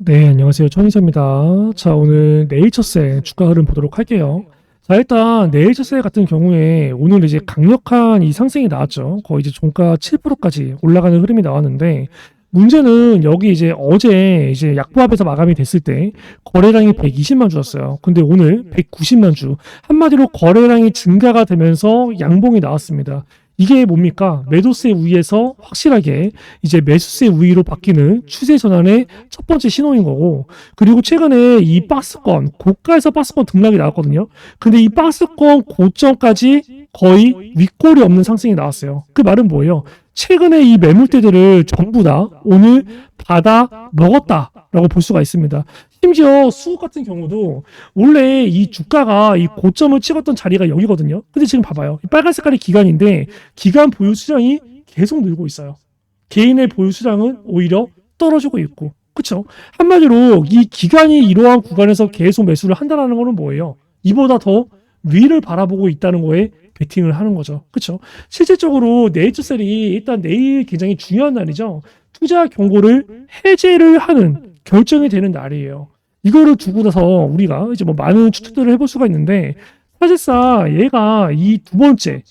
네, 안녕하세요. 천인사입니다. 자, 오늘 네이처셀 주가 흐름 보도록 할게요. 자, 일단 네이처셀 같은 경우에 오늘 이제 강력한 이 상승이 나왔죠. 거의 이제 종가 7%까지 올라가는 흐름이 나왔는데 문제는 여기 이제 어제 이제 약보합에서 마감이 됐을 때 거래량이 120만 주였어요. 근데 오늘 190만 주. 한마디로 거래량이 증가가 되면서 양봉이 나왔습니다. 이게 뭡니까? 매도세 우위에서 확실하게 이제 매수세 우위로 바뀌는 추세 전환의 첫 번째 신호인 거고, 그리고 최근에 이 박스권, 고가에서 박스권 등락이 나왔거든요. 근데 이 박스권 고점까지 거의 윗골이 없는 상승이 나왔어요. 그 말은 뭐예요? 최근에 이 매물대들을 전부 다 오늘 받아 먹었다라고 볼 수가 있습니다. 심지어 수급 같은 경우도 원래 이 주가가 이 고점을 찍었던 자리가 여기거든요. 근데 지금 봐봐요. 이 빨간 색깔이 기간인데 기간 보유 수량이 계속 늘고 있어요. 개인의 보유 수량은 오히려 떨어지고 있고. 그렇죠? 한마디로 이 기간이 이러한 구간에서 계속 매수를 한다는 거는 뭐예요? 이보다 더 위를 바라보고 있다는 거에 베팅을 하는 거죠. 그렇죠? 실질적으로 네이처셀이 일단 내일 굉장히 중요한 날이죠. 투자 경고를 해제를 하는 결정이 되는 날이에요. 이거를 두고 나서 우리가 이제 뭐 많은 추측들을 해볼 수가 있는데 사실상 얘가 이 두 번째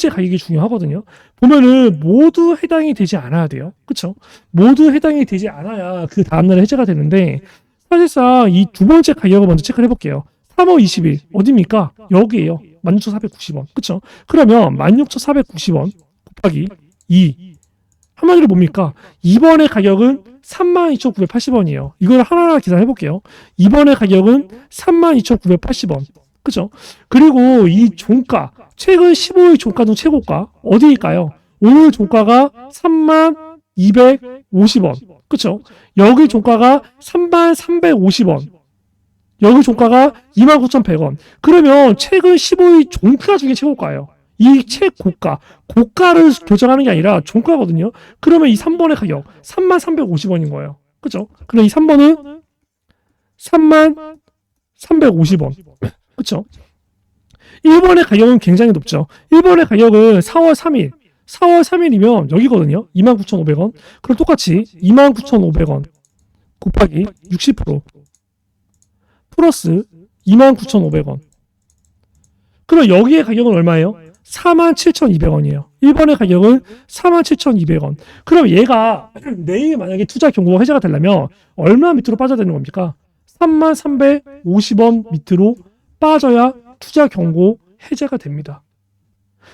가격이 중요하거든요. 보면은 모두 해당이 되지 않아야 돼요. 그렇죠? 모두 해당이 되지 않아야 그 다음날에 해제가 되는데 사실상 이 두 번째 가격을 먼저 체크를 해볼게요. 3월 20일 어디입니까? 여기에요. 16,490원. 그쵸? 그러면 16,490원 곱하기 2. 한마디로 뭡니까? 이번의 가격은 32,980원이에요. 이걸 하나하나 계산해 볼게요. 이번의 가격은 32,980원. 그죠? 그리고 이 종가, 최근 15일 종가 중 최고가 어디일까요? 오늘 종가가 32,250원. 그쵸? 여기 종가가 33,350원. 여기 종가가 29,100원. 그러면 최근 15일 종가 중에 최고가예요. 이 고가를 결정하는 게 아니라 종가거든요. 그러면 이 3번의 가격 33,350원인 거예요. 그죠? 그럼 이 3번은 33,350원. 그쵸? 1번의 가격은 굉장히 높죠. 1번의 가격은 4월 3일. 4월 3일이면 여기거든요. 29,500원. 그럼 똑같이 29,500원 곱하기 60% 플러스 29,500원. 그럼 여기의 가격은 얼마예요? 47,200원이에요. 1번의 가격은 47,200원. 그럼 얘가 내일 만약에 투자 경고가 해제가 되려면 얼마 밑으로 빠져야 되는 겁니까? 33,350원 밑으로 빠져야 투자 경고 해제가 됩니다.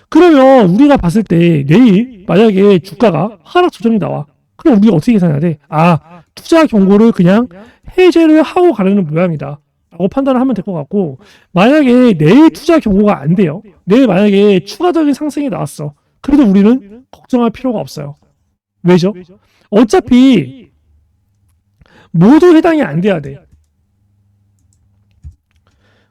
그러면 우리가 봤을 때 내일 만약에 주가가 하락 조정이 나와. 그럼 우리가 어떻게 계산해야 돼? 투자 경고를 그냥 해제를 하고 가려는 모양이다. 라고 판단을 하면 될 것 같고, 만약에 내일 투자 경고가 안 돼요. 내일 만약에 추가적인 상승이 나왔어. 그래도 우리는 걱정할 필요가 없어요. 왜죠? 어차피 모두 해당이 안 돼야 돼.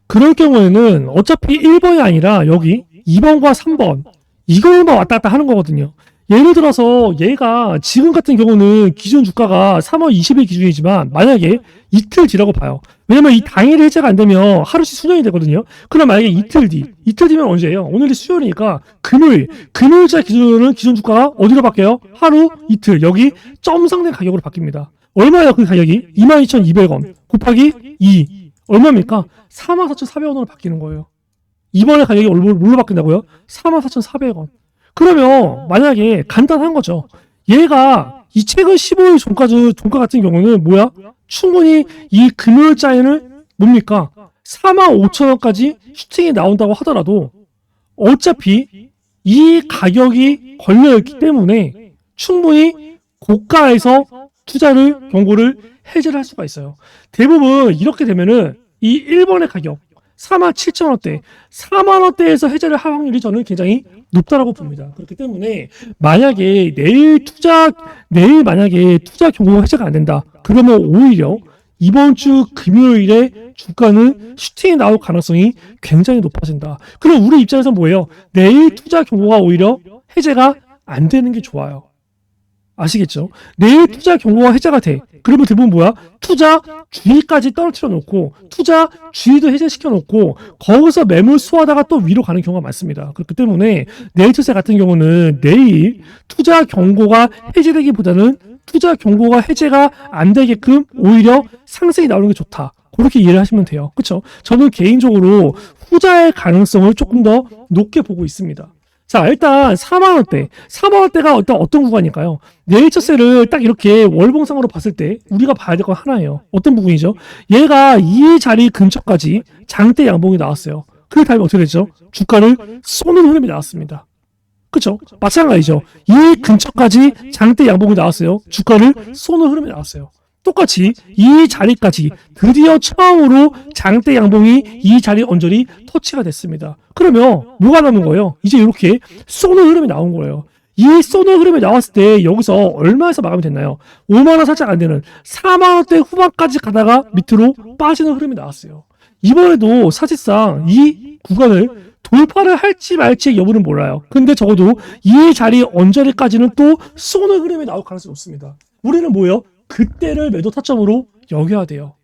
그럴 경우에는 어차피 1번이 아니라 여기 2번과 3번 이걸만 왔다 갔다 하는 거거든요. 예를 들어서 얘가 지금 같은 경우는 기준 주가가 3월 20일 기준이지만 만약에 이틀 뒤라고 봐요. 왜냐면 이 당일 해제가 안 되면 하루씩 수년이 되거든요. 그럼 만약에 이틀 뒤면 언제예요? 오늘이 수요일이니까 금요일자 기준으로는 기준 주가가 어디로 바뀌어요? 하루, 이틀. 여기 점상된 가격으로 바뀝니다. 얼마예요? 그 가격이? 22,200원 곱하기 2. 얼마입니까? 44,400원으로 바뀌는 거예요. 이번에 가격이 뭘로 바뀐다고요? 44,400원. 그러면 만약에 간단한 거죠. 얘가 이 최근 15일 종가 같은 경우는 뭐야? 충분히 이 금요일자에는 뭡니까? 45,000원까지 슈팅이 나온다고 하더라도 어차피 이 가격이 걸려있기 때문에 충분히 고가에서 투자를 경고를 해제를 할 수가 있어요. 대부분 이렇게 되면은 이 1번의 가격 47,000원대, 4만원대에서 해제를 할 확률이 저는 굉장히 높다라고 봅니다. 그렇기 때문에 만약에 내일 만약에 투자 경고가 해제가 안 된다. 그러면 오히려 이번 주 금요일에 주가는 슈팅이 나올 가능성이 굉장히 높아진다. 그럼 우리 입장에서 뭐예요? 내일 투자 경고가 오히려 해제가 안 되는 게 좋아요. 아시겠죠? 내일 투자 경고가 해제가 돼. 그러면 대부분 뭐야? 투자 주의까지 떨어뜨려 놓고 투자 주의도 해제시켜 놓고 거기서 매물 수하다가 또 위로 가는 경우가 많습니다. 그렇기 때문에 네이처셀 같은 경우는 내일 투자 경고가 해제되기보다는 투자 경고가 해제가 안 되게끔 오히려 상승이 나오는 게 좋다. 그렇게 이해를 하시면 돼요. 그렇죠? 저는 개인적으로 후자의 가능성을 조금 더 높게 보고 있습니다. 자, 일단 4만 원대. 4만 원대가 일단 어떤 구간일까요? 네이처셀을 딱 이렇게 월봉상으로 봤을 때 우리가 봐야 될 건 하나예요. 어떤 부분이죠? 얘가 이 자리 근처까지 장대 양봉이 나왔어요. 그 다음에 어떻게 됐죠? 주가를 쏘는 흐름이 나왔습니다. 그쵸? 마찬가지죠. 이 근처까지 장대 양봉이 나왔어요. 주가를 쏘는 흐름이 나왔어요. 똑같이 이 자리까지 드디어 처음으로 장대 양봉이 이 자리 언저리 터치가 됐습니다. 그러면 뭐가 남은 거예요? 이제 이렇게 쏘는 흐름이 나온 거예요. 이 쏘는 흐름이 나왔을 때 여기서 얼마에서 마감이 됐나요? 5만 원 살짝 안 되는 4만 원대 후반까지 가다가 밑으로 빠지는 흐름이 나왔어요. 이번에도 사실상 이 구간을 돌파를 할지 말지 여부는 몰라요. 근데 적어도 이 자리 언저리까지는 또 쏘는 흐름이 나올 가능성이 높습니다. 우리는 뭐예요? 그때를 매도 타점으로 여겨야 돼요.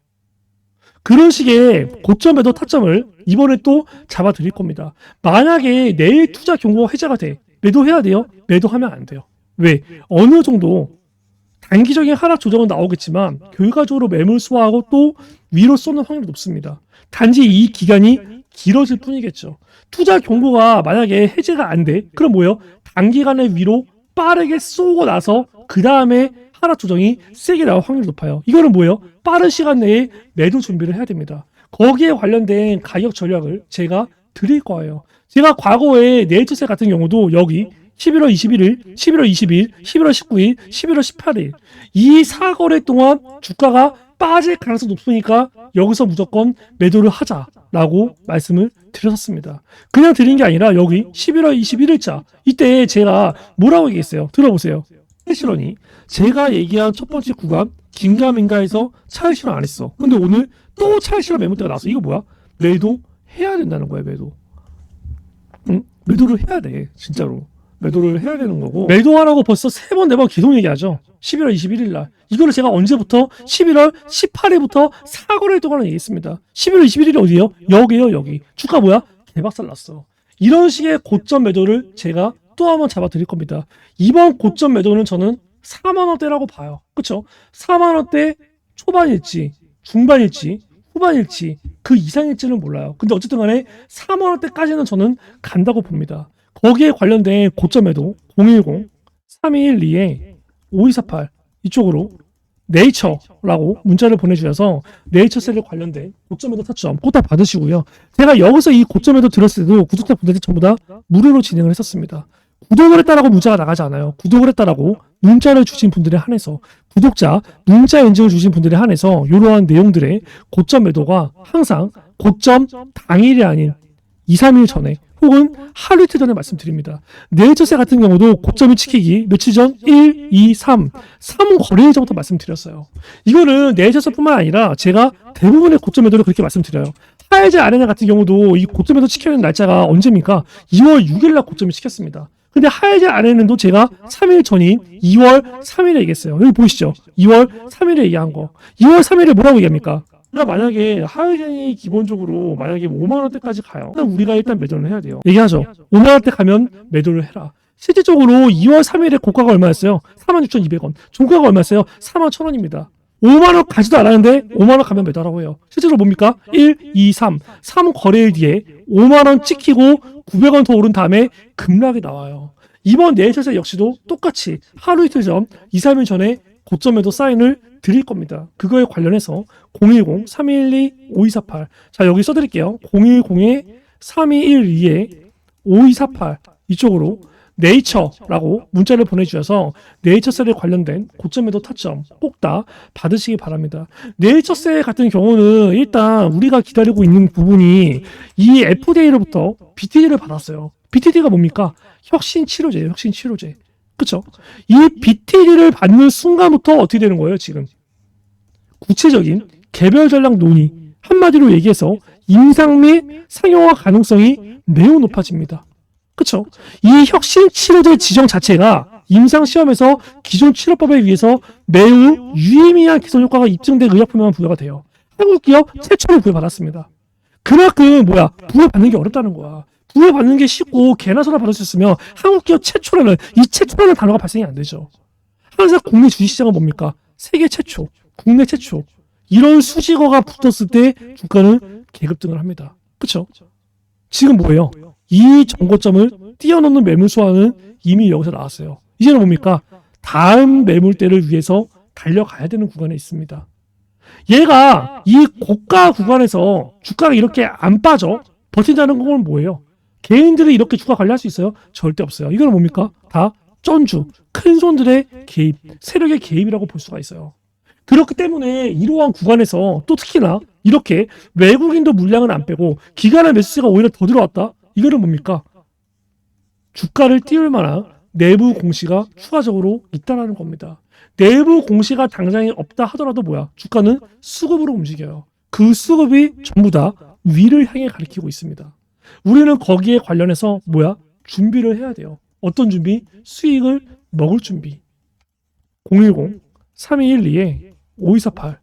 그런 식의 고점 매도 타점을 이번에 또 잡아 드릴 겁니다. 만약에 내일 투자 경고가 해제가 돼. 매도해야 돼요? 매도하면 안 돼요. 왜? 어느 정도 단기적인 하락 조정은 나오겠지만 결과적으로 매물 수하고 또 위로 쏘는 확률이 높습니다. 단지 이 기간이 길어질 뿐이겠죠. 투자 경고가 만약에 해제가 안 돼. 그럼 뭐예요? 단기간에 위로 빠르게 쏘고 나서 그 다음에 하락 조정이 세게 나올 확률이 높아요. 이거는 뭐예요? 빠른 시간 내에 매도 준비를 해야 됩니다. 거기에 관련된 가격 전략을 제가 드릴 거예요. 제가 과거에 네이처셀 같은 경우도 여기 11월 21일, 11월 20일, 11월 19일, 11월 18일 이 4거래 동안 주가가 빠질 가능성이 높으니까 여기서 무조건 매도를 하자라고 말씀을 드렸었습니다. 그냥 드린 게 아니라 여기 11월 21일자 이때 제가 뭐라고 얘기했어요? 들어보세요. 차익실현이 제가 얘기한 첫 번째 구간 긴가민가에서 차익실현 안 했어. 근데 오늘 또 차익실현 매물대가 나왔어. 이거 뭐야? 매도 해야 된다는 거야. 매도. 응? 매도를 해야 돼. 진짜로. 매도를 해야 되는 거고 매도하라고 벌써 3번 4번 계속 얘기하죠. 11월 21일 날 이거를 제가 언제부터 11월 18일부터 4거래일 동안은 얘기했습니다. 11월 21일이 어디예요? 여기에요. 여기. 주가 뭐야? 대박살 났어. 이런 식의 고점 매도를 제가 또 한번 잡아 드릴 겁니다. 이번 고점 매도는 저는 4만 원대라고 봐요. 그렇죠? 4만 원대 초반일지 중반일지 후반일지 그 이상일지는 몰라요. 근데 어쨌든 간에 4만 원대까지는 저는 간다고 봅니다. 거기에 관련된 고점 매도 010-3212-5248 이쪽으로 네이처라고 문자를 보내주셔서 네이처셀에 관련된 고점 매도 타점 꼭 다 받으시고요. 제가 여기서 이 고점 매도 들었을 때도 구독자분들이 전부 다 무료로 진행을 했었습니다. 구독을 했다라고 문자가 나가지 않아요. 구독을 했다라고 문자를 주신 분들에 한해서 구독자 문자 인증을 주신 분들에 한해서 이러한 내용들의 고점 매도가 항상 고점 당일이 아닌 2, 3일 전에 혹은 하루 이틀 전에 말씀드립니다. 네이처셀 같은 경우도 고점이 지키기 며칠 전 1, 2, 3 거래일 전부터 말씀드렸어요. 이거는 네이처셀뿐만 아니라 제가 대부분의 고점 매도를 그렇게 말씀드려요. 하이제 아레나 같은 경우도 이 고점 매도 지켜야 하는 날짜가 언제입니까? 2월 6일 날 고점이 지켰습니다. 근데 하이제 아레나도 제가 3일 전인 2월 3일에 얘기했어요. 여기 보이시죠? 2월 3일에 얘기한 거. 2월 3일에 뭐라고 얘기합니까? 그러니까 만약에 하이젠이 기본적으로 만약에 5만 원대까지 가요. 그럼 우리가 일단 매도를 해야 돼요. 얘기하죠. 5만 원대 가면 매도를 해라. 실질적으로 2월 3일에 고가가 얼마였어요? 46,200원. 종가가 얼마였어요? 41,000원입니다. 5만 원 가지도 않았는데 5만 원 가면 매도하라고 해요. 실제로 뭡니까? 1, 2, 3 거래일 뒤에 5만 원 찍히고 900원 더 오른 다음에 급락이 나와요. 이번 네이처셀 역시도 똑같이 하루 이틀 전 2, 3일 전에 고점에도 사인을 드릴 겁니다. 그거에 관련해서 010-3212-5248 자 여기 써드릴게요. 010-3212-5248 이쪽으로 네이처라고 문자를 보내주셔서 네이처셀에 관련된 고점 매도 타점 꼭 다 받으시기 바랍니다. 네이처셀 같은 경우는 일단 우리가 기다리고 있는 부분이 이 FDA로부터 BTD를 받았어요. BTD가 뭡니까? 혁신치료제예요. 혁신치료제. 그쵸? 이 BTD를 받는 순간부터 어떻게 되는 거예요, 지금? 구체적인 개별 전략 논의, 한마디로 얘기해서 임상 및 상용화 가능성이 매우 높아집니다. 그쵸? 이 혁신 치료제 지정 자체가 임상 시험에서 기존 치료법에 의해서 매우 유의미한 개선 효과가 입증된 의약품에만 부여가 돼요. 한국 기업 최초로 부여받았습니다. 그만큼 부여받는 게 어렵다는 거야. 부여받는 게 쉽고 개나 소나 받을 수 있으면 한국 기업 최초라는 이 최초라는 단어가 발생이 안 되죠. 항상 국내 주식시장은 뭡니까? 세계 최초, 국내 최초. 이런 수식어가 붙었을 때 주가는 계급등을 합니다. 그쵸? 지금 뭐예요? 이 정고점을 뛰어넘는 매물 수와는 이미 여기서 나왔어요. 이제는 뭡니까? 다음 매물대를 위해서 달려가야 되는 구간에 있습니다. 얘가 이 고가 구간에서 주가가 이렇게 안 빠져 버틴다는 건 뭐예요? 개인들이 이렇게 주가 관리할 수 있어요? 절대 없어요. 이건 뭡니까? 다 쩐주, 큰 손들의 개입, 세력의 개입이라고 볼 수가 있어요. 그렇기 때문에 이러한 구간에서 또 특히나 이렇게 외국인도 물량을 안 빼고 기관의 매수세가 오히려 더 들어왔다? 이거는 뭡니까? 주가를 띄울 만한 내부 공시가 추가적으로 있다는 겁니다. 내부 공시가 당장에 없다 하더라도 뭐야? 주가는 수급으로 움직여요. 그 수급이 전부 다 위를 향해 가리키고 있습니다. 우리는 거기에 관련해서 뭐야? 준비를 해야 돼요. 어떤 준비? 수익을 먹을 준비. 010-3212-5248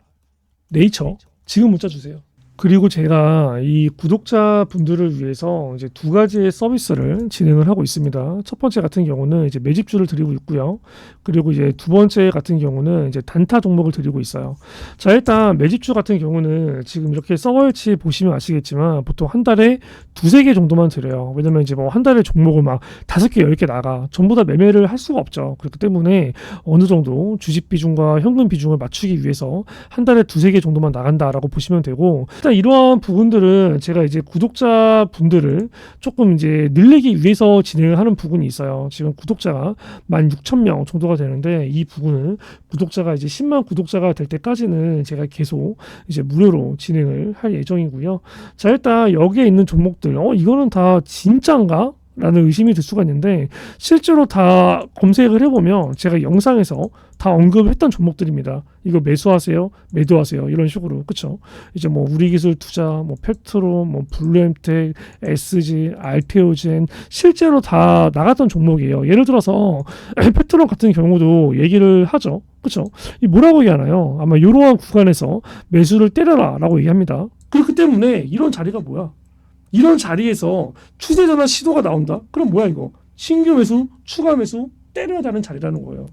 네이처 지금 문자 주세요. 그리고 제가 이 구독자분들을 위해서 이제 두 가지의 서비스를 진행을 하고 있습니다. 첫 번째 같은 경우는 이제 매집주를 드리고 있고요. 그리고 이제 두 번째 같은 경우는 이제 단타 종목을 드리고 있어요. 자, 일단 매집주 같은 경우는 지금 이렇게 서버일치 보시면 아시겠지만 보통 한 달에 두세 개 정도만 드려요. 왜냐면 이제 뭐 한 달에 종목을 막 5개, 10개 나가. 전부 다 매매를 할 수가 없죠. 그렇기 때문에 어느 정도 주식 비중과 현금 비중을 맞추기 위해서 한 달에 두세 개 정도만 나간다라고 보시면 되고, 일단 이러한 부분들은 제가 이제 구독자분들을 조금 이제 늘리기 위해서 진행을 하는 부분이 있어요. 지금 구독자가 16,000명 정도가 되는데 이 부분은 구독자가 이제 10만 구독자가 될 때까지는 제가 계속 이제 무료로 진행을 할 예정이고요. 자, 일단 여기에 있는 종목들, 이거는 다 진짠가? 라는 의심이 들 수가 있는데 실제로 다 검색을 해보면 제가 영상에서 다 언급했던 종목들입니다. 이거 매수하세요, 매도하세요 이런 식으로. 그쵸? 이제 뭐 우리기술 투자, 뭐 페트로, 뭐 블루엠텍, SG, 알테오젠 실제로 다 나갔던 종목이에요. 예를 들어서 페트로 같은 경우도 얘기를 하죠. 그쵸? 이 뭐라고 얘기하나요? 아마 이러한 구간에서 매수를 때려라 라고 얘기합니다. 그렇기 때문에 이런 자리가 뭐야? 이런 자리에서 추세 전환 시도가 나온다? 그럼 뭐야 이거? 신규 매수, 추가 매수, 때려야 되는 자리라는 거예요.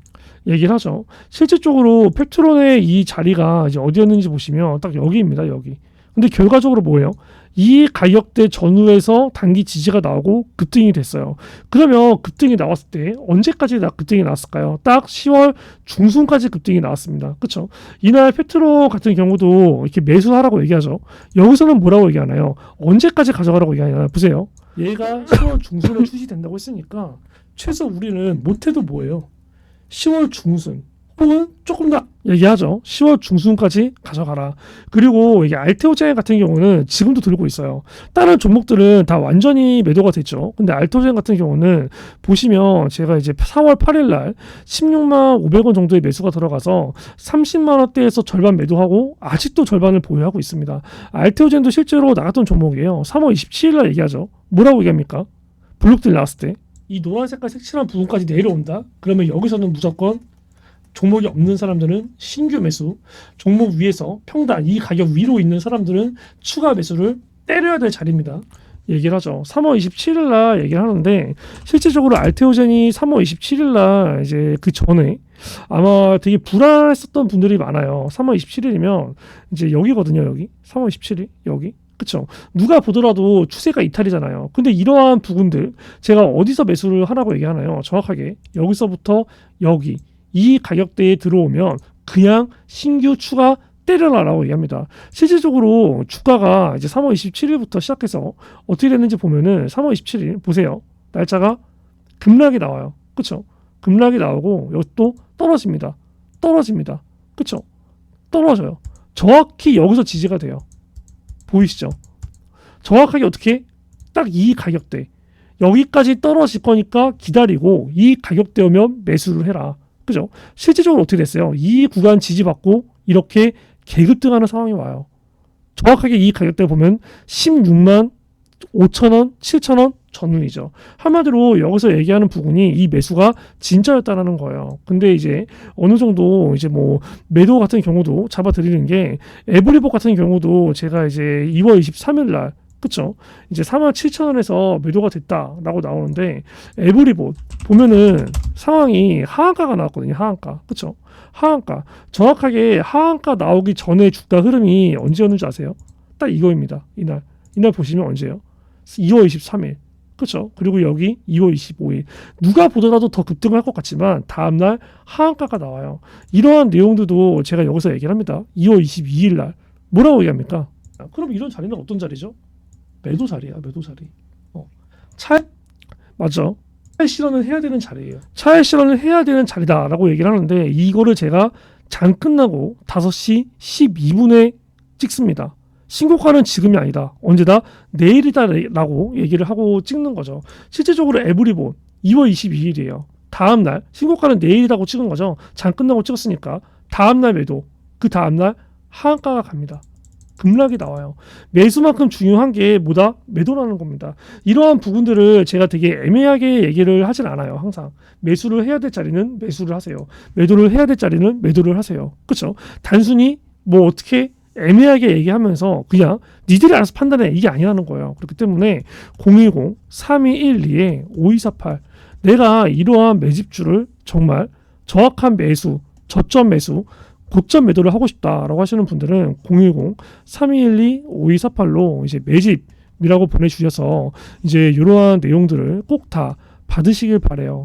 얘기를 하죠. 실질적으로 페트론의 이 자리가 이제 어디였는지 보시면 딱 여기입니다. 여기. 근데 결과적으로 뭐예요? 이 가격대 전후에서 단기 지지가 나오고 급등이 됐어요. 그러면 급등이 나왔을 때 언제까지 급등이 나왔을까요? 딱 10월 중순까지 급등이 나왔습니다. 그렇죠? 이날 페트로 같은 경우도 이렇게 매수하라고 얘기하죠. 여기서는 뭐라고 얘기하나요? 언제까지 가져가라고 얘기하나요? 보세요. 얘가 10월 중순에 출시된다고 했으니까 최소 우리는 못해도 뭐예요? 10월 중순 혹은 조금 더 얘기하죠. 10월 중순까지 가져가라. 그리고 이게 알테오젠 같은 경우는 지금도 들고 있어요. 다른 종목들은 다 완전히 매도가 됐죠. 근데 알테오젠 같은 경우는 보시면 제가 이제 4월 8일 날 16만 500원 정도의 매수가 들어가서 30만 원대에서 절반 매도하고 아직도 절반을 보유하고 있습니다. 알테오젠도 실제로 나갔던 종목이에요. 3월 27일 날 얘기하죠. 뭐라고 얘기합니까? 블록들 나왔을 때 이 노란 색깔 색칠한 부분까지 내려온다. 그러면 여기서는 무조건 종목이 없는 사람들은 신규 매수, 종목 위에서 평단 이 가격 위로 있는 사람들은 추가 매수를 때려야 될 자리입니다. 얘기를 하죠. 3월 27일 날 얘기를 하는데 실질적으로 알테오젠이 3월 27일 날 이제 그 전에 아마 되게 불안했었던 분들이 많아요. 3월 27일이면 이제 여기거든요. 여기 3월 27일 여기. 그쵸? 누가 보더라도 추세가 이탈이잖아요. 근데 이러한 부분들 제가 어디서 매수를 하라고 얘기하나요? 정확하게 여기서부터 여기 이 가격대에 들어오면 그냥 신규 추가 때려라라고 얘기합니다. 실질적으로 주가가 이제 3월 27일부터 시작해서 어떻게 됐는지 보면은 3월 27일 보세요. 날짜가 급락이 나와요. 그쵸? 급락이 나오고 이것도 떨어집니다. 떨어집니다. 그쵸? 떨어져요. 정확히 여기서 지지가 돼요. 보이시죠? 정확하게 어떻게? 딱 이 가격대. 여기까지 떨어질 거니까 기다리고 이 가격대 오면 매수를 해라. 그죠? 실질적으로 어떻게 됐어요? 이 구간 지지받고 이렇게 계급등하는 상황이 와요. 정확하게 이 가격대 보면 16만 5천원, 7천원 전운이죠. 한마디로 여기서 얘기하는 부분이 이 매수가 진짜였다라는 거예요. 근데 이제 어느 정도 이제 뭐 매도 같은 경우도 잡아드리는 게 에브리복 같은 경우도 제가 이제 2월 23일 날 그쵸? 이제 47,000원에서 매도가 됐다라고 나오는데 에브리봇 보면은 상황이 하한가가 나왔거든요. 하한가. 그쵸? 하한가. 정확하게 하한가 나오기 전에 주가 흐름이 언제였는지 아세요? 딱 이거입니다. 이날 보시면 언제요? 2월 23일. 그렇죠. 그리고 여기 2월 25일. 누가 보더라도 더 급등을 할 것 같지만 다음날 하한가가 나와요. 이러한 내용들도 제가 여기서 얘기를 합니다. 2월 22일 날. 뭐라고 얘기합니까? 그럼 이런 자리는 어떤 자리죠? 매도 자리야, 매도 자리. 차 맞죠? 차의 실현을 해야 되는 자리예요. 차의 실현을 해야 되는 자리다라고 얘기를 하는데 이거를 제가 장 끝나고 5시 12분에 찍습니다. 신고가는 지금이 아니다. 언제다? 내일이다라고 얘기를 하고 찍는 거죠. 실제적으로 에브리본 2월 22일이에요. 다음날 신고가는 내일이라고 찍은 거죠. 장 끝나고 찍었으니까 다음날 매도, 그 다음날 하한가가 갑니다. 급락이 나와요. 매수만큼 중요한 게 뭐다? 매도라는 겁니다. 이러한 부분들을 제가 되게 애매하게 얘기를 하진 않아요. 항상 매수를 해야 될 자리는 매수를 하세요. 매도를 해야 될 자리는 매도를 하세요. 그렇죠? 단순히 뭐 어떻게 애매하게 얘기하면서 그냥 니들이 알아서 판단해 이게 아니라는 거예요. 그렇기 때문에 010-3212-5248 내가 이러한 매집주를 정말 정확한 매수, 저점 매수, 고점 매도를 하고 싶다라고 하시는 분들은 010-3212-5248로 이제 매집이라고 보내주셔서 이제 이러한 내용들을 꼭 다 받으시길 바래요.